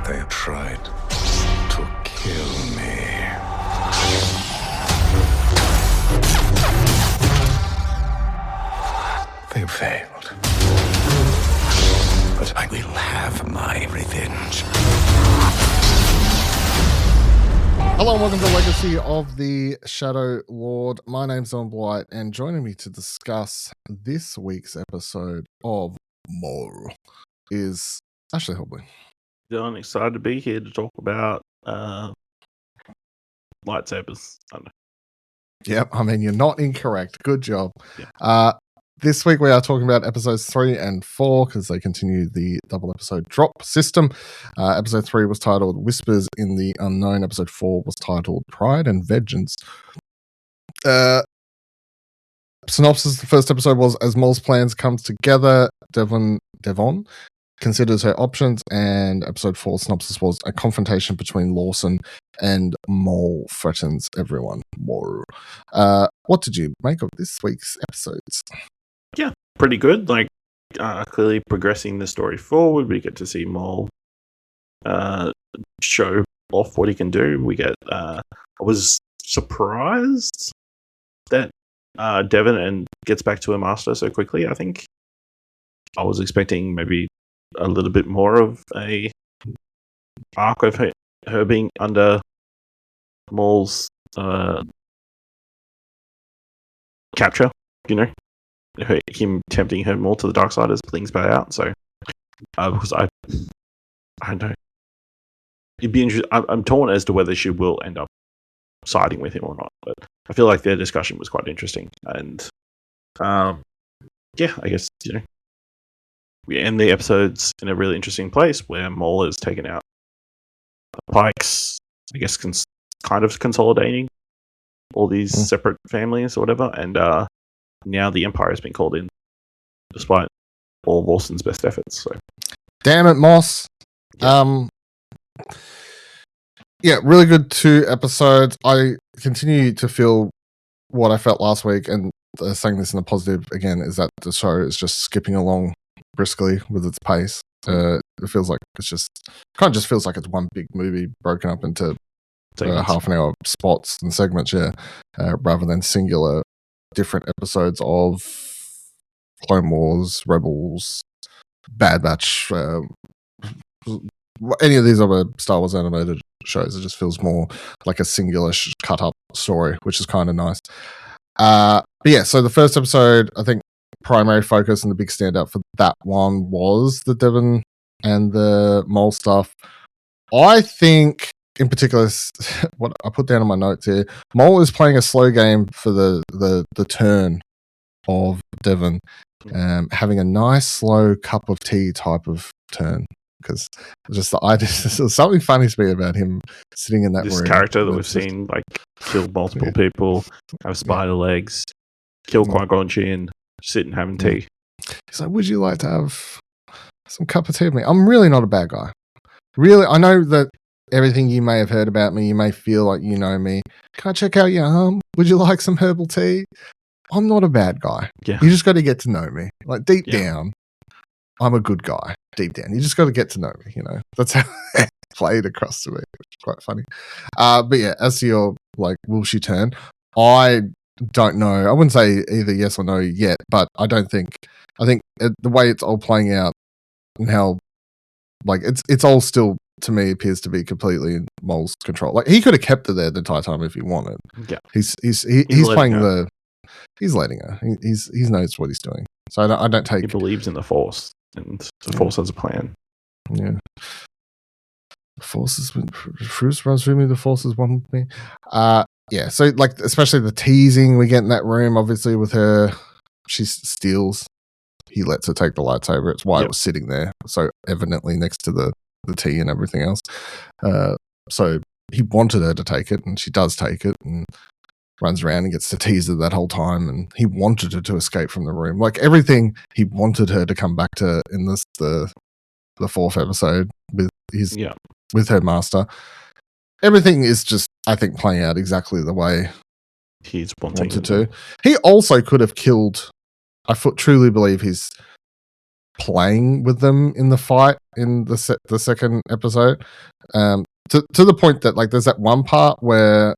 They tried to kill me. They failed. But I will have my revenge. Hello and welcome to Legacy of the Shadow Lord. My name's Blight, and joining me to discuss this week's episode of Maul is Ashley Hobley. I'm excited to be here to talk about lightsabers. I don't know. Yep, I mean, you're not incorrect. Good job. Yeah. This week we are talking about episodes 3 and 4 because they continue the double episode drop system. Episode 3 was titled Whispers in the Unknown. Episode 4 was titled Pride and Vengeance. Synopsis, the first episode was as Maul's plans comes together, Devon considers her options, and episode 4 synopsis was a confrontation between Lawson and Maul threatens everyone. Maul. What did you make of this week's episodes? Yeah, pretty good. Like, clearly progressing the story forward. We get to see Maul show off what he can do. We get. I was surprised that Devon gets back to her master so quickly. I think I was expecting maybe a little bit more of a arc of her being under Maul's capture. You know. Him tempting her more to the dark side as things play out. So, because I don't know. It'd be interesting. I'm torn as to whether she will end up siding with him or not. But I feel like their discussion was quite interesting. And yeah, I guess we end the episodes in a really interesting place where Maul has taken out Pikes. I guess kind of consolidating all these separate families or whatever, and now the Empire has been called in, despite all of Lawson's best efforts. So, damn it, Moss. Yeah. Yeah, really good 2 episodes. I continue to feel what I felt last week, and saying this in a positive again is that the show is just skipping along briskly with its pace. It feels like just feels like it's one big movie broken up into half an hour spots and segments, rather than singular different episodes of Clone Wars, Rebels, Bad Batch, any of these other Star Wars animated shows. It just feels more like a singular cut up story, which is kind of nice. But yeah, so the first episode, I think primary focus and the big standout for that one was the Devon and the Maul stuff. I think in particular, what I put down in my notes here, Maul is playing a slow game for the turn of Devon, having a nice slow cup of tea type of turn. Because there's something funny to me about him sitting in that room. This character that we've seen like kill multiple people, have spider legs, kill Qui-Gon Jinn, sit and having tea. He's like, would you like to have some cup of tea with me? I'm really not a bad guy. Really, I know that everything you may have heard about me, you may feel like you know me. Can I check out your arm? Would you like some herbal tea? I'm not a bad guy. Yeah. You just got to get to know me. Like deep down, I'm a good guy. Deep down, you just got to get to know me. That's how it played across to me, which is quite funny. But yeah, as to your will she turn? I don't know. I wouldn't say either yes or no yet, but I think the way it's all playing out and how it's all still, to me, appears to be completely in Maul's control. Like he could have kept her there the entire time if he wanted. Yeah, he's playing her. He's letting her. He knows what he's doing. So I don't take. He believes in the Force, and the Force has a plan. Yeah, the Force is Bruce runs through me. The Force is one with me. Yeah. So especially the teasing we get in that room, obviously with her, she steals. He lets her take the lightsaber. It's why it was sitting there, so evidently next to the tea and everything else. So he wanted her to take it, and she does take it, and runs around and gets to tease her that whole time. And he wanted her to escape from the room. Like everything he wanted her to come back to in the 4th episode with her master. Everything is just, I think, playing out exactly the way he's wanted to. He also could have killed. I truly believe he's playing with them in the fight in the second episode, to the point that like there's that one part where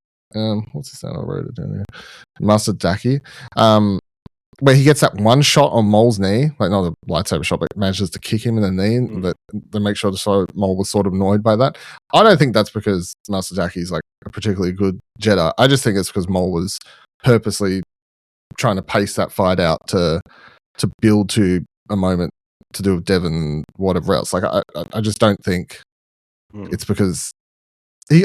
what's his name? I wrote it down here. Master Daki, where he gets that one shot on Maul's knee, like not a lightsaber shot, but manages to kick him in the knee. That they make sure Maul was sort of annoyed by that. I don't think that's because Master Daki is like a particularly good Jedi. I just think it's because Maul was purposely trying to pace that fight out to build to a moment to do with Devon and whatever else. Like I just don't think it's because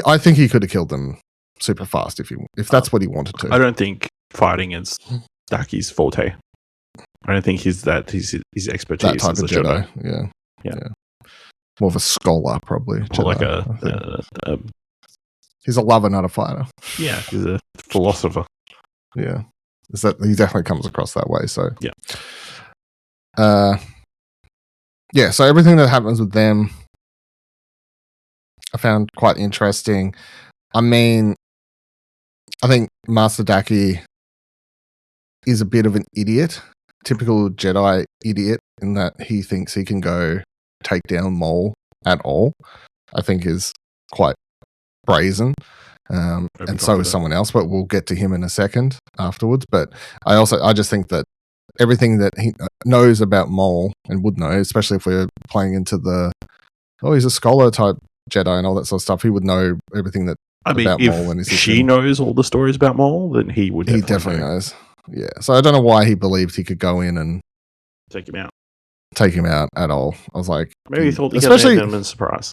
I think he could have killed them super fast if that's what he wanted to. I don't think fighting is Daki's forte. I don't think his expertise that type as of a Jedi. Yeah. More of a scholar, probably. Or Jedi, like he's a lover, not a fighter. Yeah, he's a philosopher. Yeah, is that he definitely comes across that way. So yeah. So everything that happens with them, I found quite interesting. I mean, I think Master Daki is a bit of an idiot, typical Jedi idiot, in that he thinks he can go take down Maul at all. I think is quite brazen, and so is someone else. But we'll get to him in a second afterwards. But I just think that everything that he knows about Maul and would know, especially if we're playing into he's a scholar type Jedi and all that sort of stuff, he would know everything that about Maul. And she knows all the stories about Maul, then he would. He definitely knows. Yeah, so I don't know why he believed he could go in and take him out at all. I was like, maybe he thought he got an element of surprise.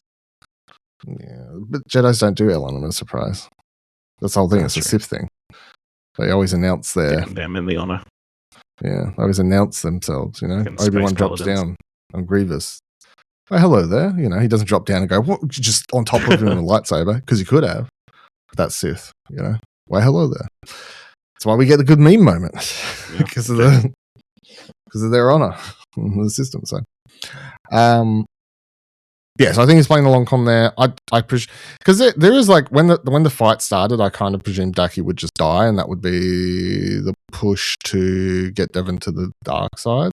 Yeah, but Jedis don't do element of surprise. That's the whole thing. It's a Sith thing. They always announce them in the honor. Yeah, they always announce themselves. Obi-Wan drops down on Grievous. Oh, hello there. He doesn't drop down and go, what? Just on top of him with a lightsaber, because he could have. But that's Sith. Why hello there. That's why we get the good meme moment because of their honor in the system. So, so I think he's playing the long con there. I because there is like when the fight started, I kind of presumed Daki would just die, and that would be the push to get Devon to the dark side.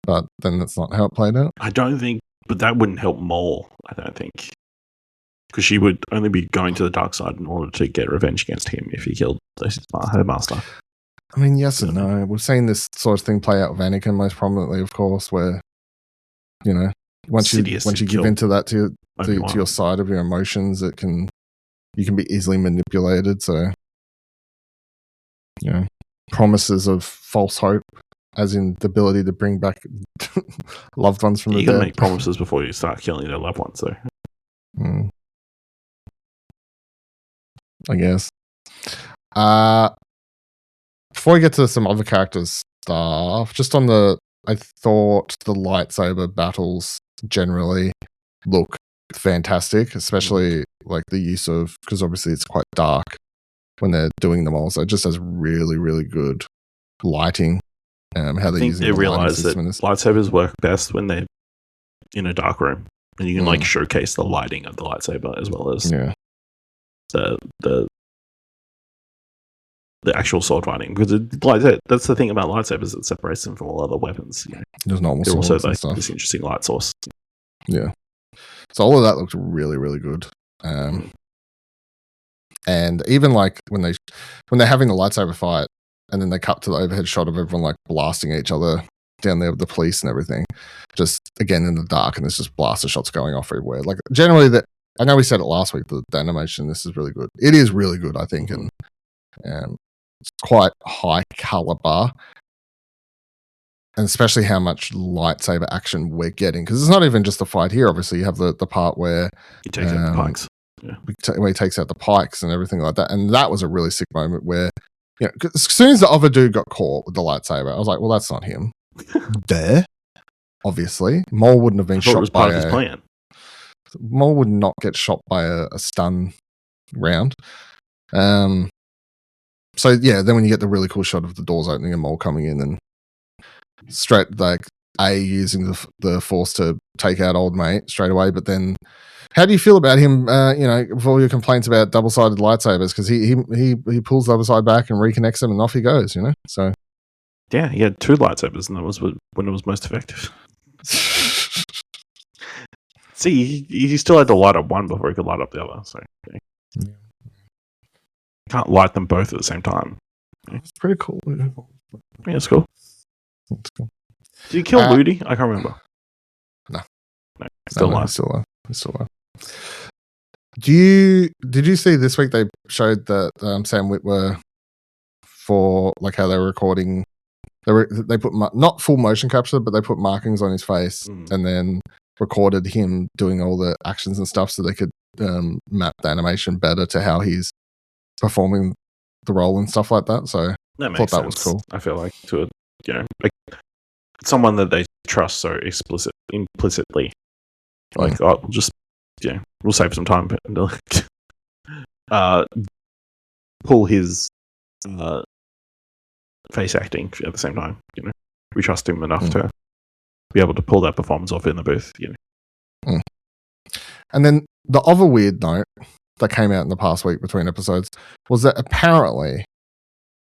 But then that's not how it played out. I don't think, but that wouldn't help Maul. I don't think, because she would only be going to the dark side in order to get revenge against him if he killed her master. I mean, yes and no. We've seen this sort of thing play out with Anakin most prominently, of course, where once you give into that to your side of your emotions, you can be easily manipulated. So, promises of false hope, as in the ability to bring back loved ones from the dead. You can make promises before you start killing their loved ones, though. I guess. Before we get to some other characters stuff, just on I thought the lightsaber battles generally look fantastic, especially like the use of, because obviously it's quite dark when they're doing them all, so it just has really, really good lighting. How they're using they realize that lightsabers work best when they're in a dark room, and you can showcase the lighting of the lightsaber as well as the actual sword fighting, because that's the thing about lightsabers that separates them from all other weapons. There's normal they're swords also and stuff. This interesting light source. Yeah, so all of that looked really, really good. And even like when they're having the lightsaber fight, and then they cut to the overhead shot of everyone like blasting each other down there with the police and everything, just again in the dark, and there's just blaster shots going off everywhere. Like generally, I know we said it last week, the animation, this is really good. It is really good, I think, and it's quite high caliber, and especially how much lightsaber action we're getting, because it's not even just the fight here. Obviously, you have the part where he takes out the pikes, where he takes out the pikes and everything like that, and that was a really sick moment where, as soon as the other dude got caught with the lightsaber, I was like, well, that's not him. There, obviously, Maul wouldn't have been shot was part of his plan. Maul would not get shot by a stun round. So yeah, then when you get the really cool shot of the doors opening and Maul coming in, and straight like using the Force to take out old mate straight away, but then how do you feel about him? With all your complaints about double-sided lightsabers, because he pulls the other side back and reconnects them, and off he goes. So yeah, he had two lightsabers, and that was when it was most effective. See, he still had to light up one before he could light up the other. So you can't light them both at the same time. It's pretty cool. Yeah, it's cool. It's cool. Did he kill Moody? I can't remember. No. Still alive. He's still alive. Did you see this week they showed that Sam Witwer for like how they were recording? They put not full motion capture, but they put markings on his face and then recorded him doing all the actions and stuff so they could map the animation better to how he's performing the role and stuff like that. So that I thought that was cool. I feel like to like someone that they trust so implicitly. Like, we'll just we'll save some time and pull his face acting at the same time. We trust him enough to be able to pull that performance off in the booth. And then the other weird note that came out in the past week between episodes was that apparently,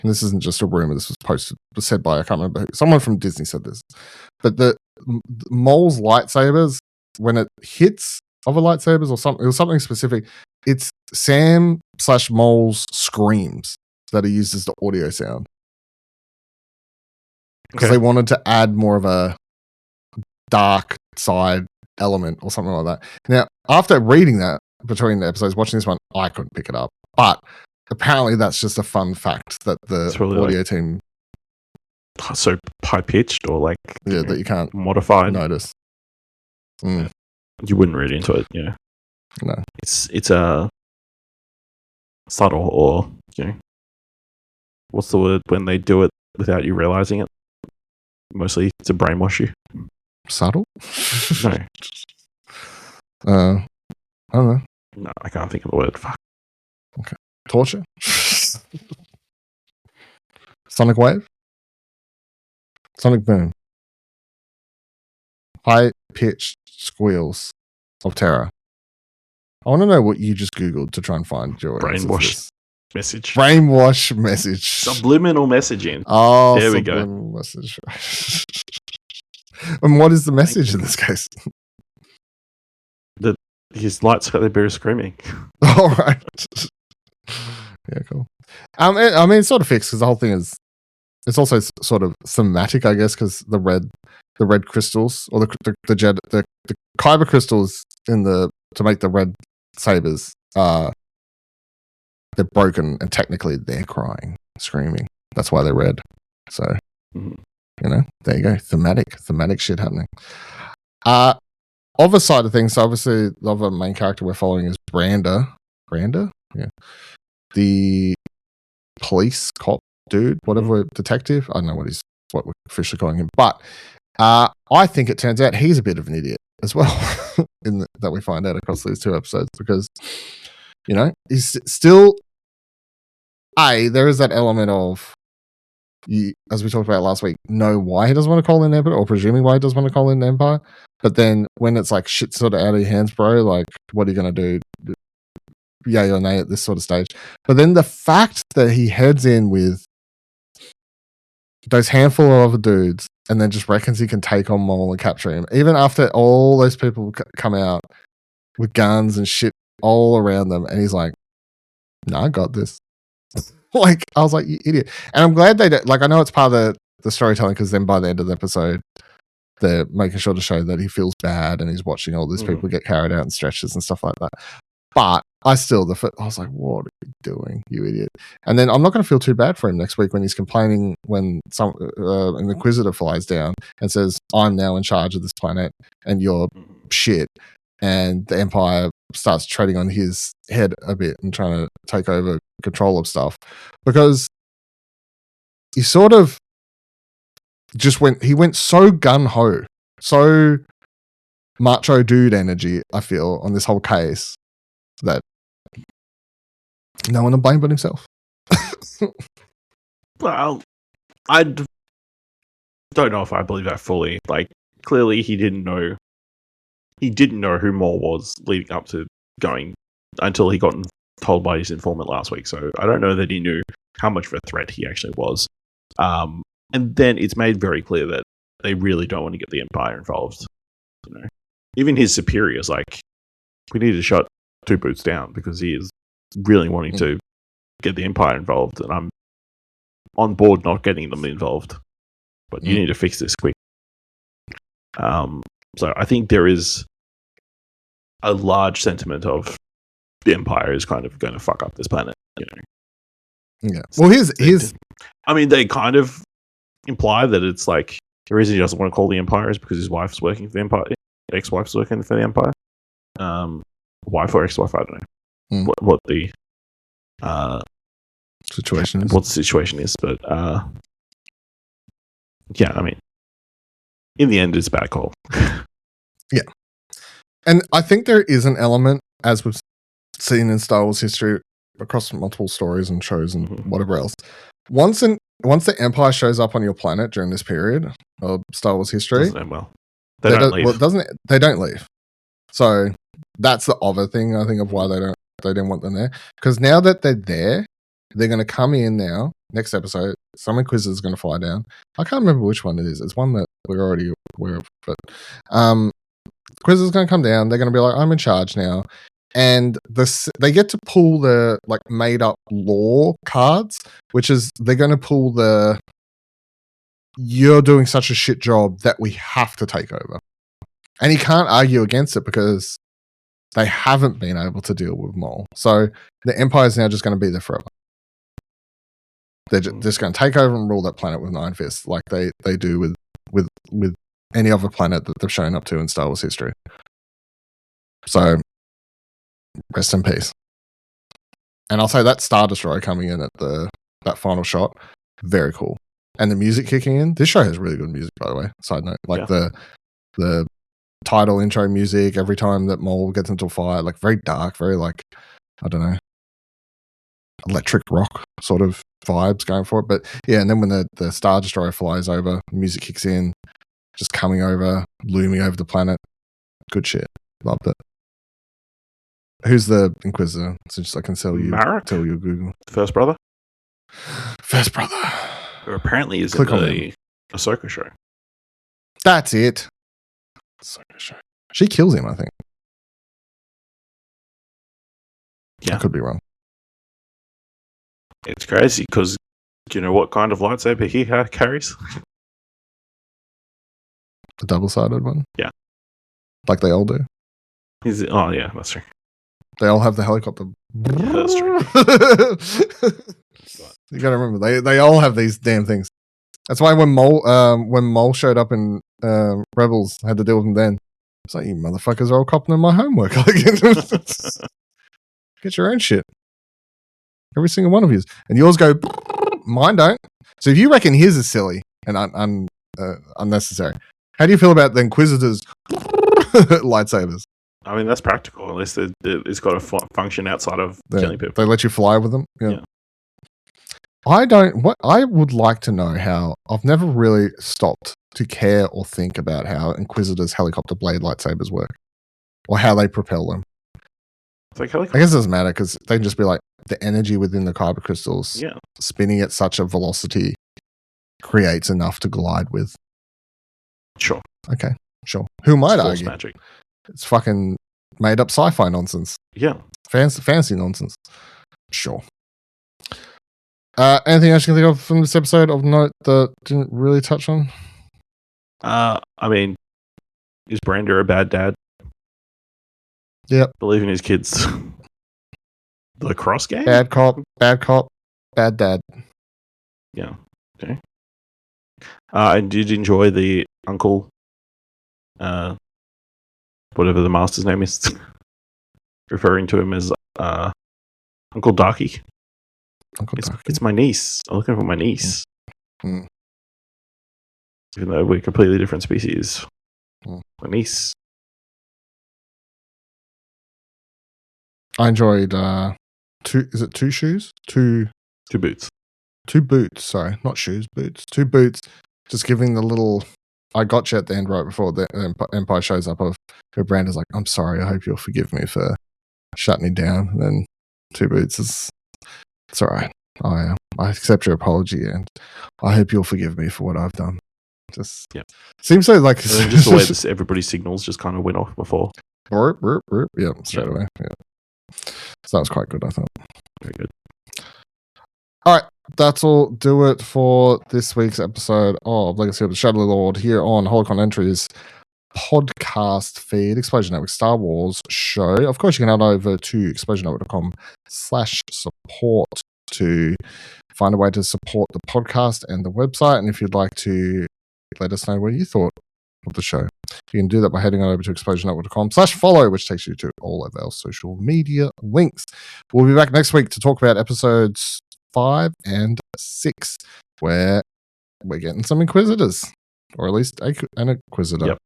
and this isn't just a rumor, this was said by, I can't remember who, someone from Disney said this, but the Maul's lightsabers, when it hits other lightsabers or something, it was something specific, it's Sam/Maul's screams that are used as the audio sound. Because they wanted to add more of a dark side element or something like that. Now, after reading that between the episodes, watching this one, I couldn't pick it up. But apparently that's just a fun fact that the audio team... So high-pitched or like... Yeah, that you can't modified. Notice. You wouldn't read into it, No. It's a subtle or, what's the word when they do it without you realizing it? Mostly to brainwash you. Subtle? No. I don't know. No, I can't think of the word. Fuck. Okay. Torture? Sonic wave? Sonic boom. High-pitched squeals of terror. I want to know what you just Googled to try and find your brainwash message. Brainwash message. Subliminal messaging. Oh, there we go. Message. And what is the message in this case? That his lightsaber is screaming. All right. Yeah, cool. I mean, it's sort of fixed because the whole thing is. It's also sort of thematic, I guess, because the red crystals or the kyber crystals to make the red sabers, they're broken and technically they're crying, screaming. That's why they're red. So, there you go. Thematic shit happening. Other side of things, obviously, the other main character we're following is Branda. Yeah. The police cop dude, whatever, detective. I don't know what we're officially calling him. But I think it turns out he's a bit of an idiot as well that we find out across these two episodes because, he's still... there is that element of, as we talked about last week, know why he doesn't want to call in the Empire or presuming why he doesn't want to call in the Empire. But then when it's like shit sort of out of your hands, bro, like what are you going to do? Yay or nay at this sort of stage. But then the fact that he heads in with those handful of other dudes and then just reckons he can take on Maul and capture him, even after all those people come out with guns and shit all around them, and he's like, "No, I got this." Like, I was like, "You idiot!" And I'm glad they did. Like, I know it's part of the storytelling because then by the end of the episode, they're making sure to show that he feels bad and he's watching all these people get carried out in stretchers and stuff like that. But I was like, "What are you doing, you idiot?" And then I'm not going to feel too bad for him next week when he's complaining when an Inquisitor flies down and says, "I'm now in charge of this planet and you're shit." And the Empire starts treading on his head a bit and trying to take over control of stuff. Because he sort of just went so gung-ho, so macho dude energy, I feel, on this whole case that no one to blame but himself. Well, I don't know if I believe that fully. Like, clearly he didn't know who Maul was leading up to going until he got told by his informant last week. So I don't know that he knew how much of a threat he actually was. And then it's made very clear that they really don't want to get the Empire involved. even his superiors, like, we need to shut Two Boots down because he is really wanting to get the Empire involved, and I'm on board not getting them involved. But you need to fix this quick. So I think there is a large sentiment of the Empire is kind of going to fuck up this planet. You know? Yeah. Well, here's. I mean, they kind of imply that it's like the reason he doesn't want to call the Empire is because his wife's working for the Empire. Ex-wife's working for the Empire. Wife or ex-wife, I don't know what the situation is. What the situation is, but yeah, I mean, in the end, it's a bad call. Yeah, and I think there is an element, as we've seen in Star Wars history across multiple stories and shows and whatever else. Once the Empire shows up on your planet during this period of Star Wars history, doesn't end well. They don't leave. Well, they don't leave. So that's the other thing I think of why they didn't want them there. Because now that they're there, they're going to come in now. Next episode, some Inquisitors going to fly down. I can't remember which one it is. It's one that we're already aware of. But Inquisitors going to come down. They're going to be like, I'm in charge now. And they get to pull the like made up law cards, which is they're going to pull the you're doing such a shit job that we have to take over. And he can't argue against it because they haven't been able to deal with Maul. So the Empire is now just going to be there forever. They're just going to take over and rule that planet with 9 fists, like they do with any other planet that they've shown up to in Star Wars history. So rest in peace. And I'll say that Star Destroyer coming in at that final shot, very cool. And the music kicking in. This show has really good music, by the way. Side note, like the title intro music every time that Maul gets into a fight, like very dark, very like, I don't know, electric rock sort of vibes going for it. But yeah, and then when the Star Destroyer flies over, music kicks in, just coming over, looming over the planet. Good shit. Loved it. Who's the Inquisitor? Since I can tell you Google. First brother? First brother. Who apparently is Click in on the Ahsoka show. That's it. Ahsoka show. She kills him, I think. Yeah. I could be wrong. It's crazy because do you know what kind of lightsaber he carries? The double-sided one? Yeah. Like they all do? Oh, yeah, that's true. They all have the helicopter. Yeah, that's true. You gotta remember, they all have these damn things. That's why when Maul showed up in Rebels, I had to deal with him then. It's like, you motherfuckers are all copying my homework. Get your own shit. Every single one of yours. And yours go, mine don't. So if you reckon his is silly and unnecessary, how do you feel about the Inquisitors' lightsabers? I mean, that's practical, unless it's got a function outside of killing people. They let you fly with them? Yeah. I would like to know how, I've never really stopped to care or think about how Inquisitors' helicopter blade lightsabers work. Or how they propel them. It's like I guess it doesn't matter because they can just be like, the energy within the kyber crystals spinning at such a velocity creates enough to glide with. Sure. Okay, sure. Who might argue? Magic. It's fucking made up sci-fi nonsense. Yeah. Fancy nonsense. Sure. Anything else you can think of from this episode of note that didn't really touch on? I mean, is Brander a bad dad? Yep. Believe in his kids. The cross game? Bad cop, bad dad. Yeah. Okay. And did you enjoy the uncle, whatever the master's name is, referring to him as Uncle Daki? It's my niece. I'm looking for my niece. Mm. Even though we're completely different species. Mm. My niece. I enjoyed two shoes? Two boots. 2 boots, sorry. Not shoes, boots. 2 boots. Just giving the little I gotcha at the end right before the Empire shows up of her brand is like, I'm sorry, I hope you'll forgive me for shutting me down. And then 2 boots is it's all right. I accept your apology and I hope you'll forgive me for what I've done. Just Yeah. seems so like And then just the way everybody's signals just kind of went off before. Yeah, straight away. Yeah. So that was quite good, I thought. Very good. All right, that's all. Do it for this week's episode of Legacy of the Shadow Lord here on Holocron Entries podcast feed, Explosion Network Star Wars show. Of course, you can head over to explosionnetwork.com/support to find a way to support the podcast and the website. And if you'd like to let us know what you thought of the show, you can do that by heading over to explosionnetwork.com/follow, which takes you to all of our social media links. We'll be back next week to talk about episodes 5 and 6, where we're getting some Inquisitors, or at least an Inquisitor. Yep.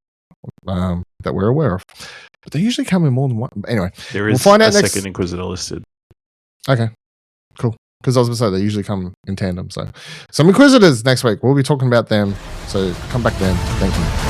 That we're aware of, but they usually come in more than one. Anyway, there is we'll find out a next. second Inquisitor listed. Okay, cool. Because I was going to say they usually come in tandem. So, some Inquisitors next week. We'll be talking about them. So come back then. Thank you.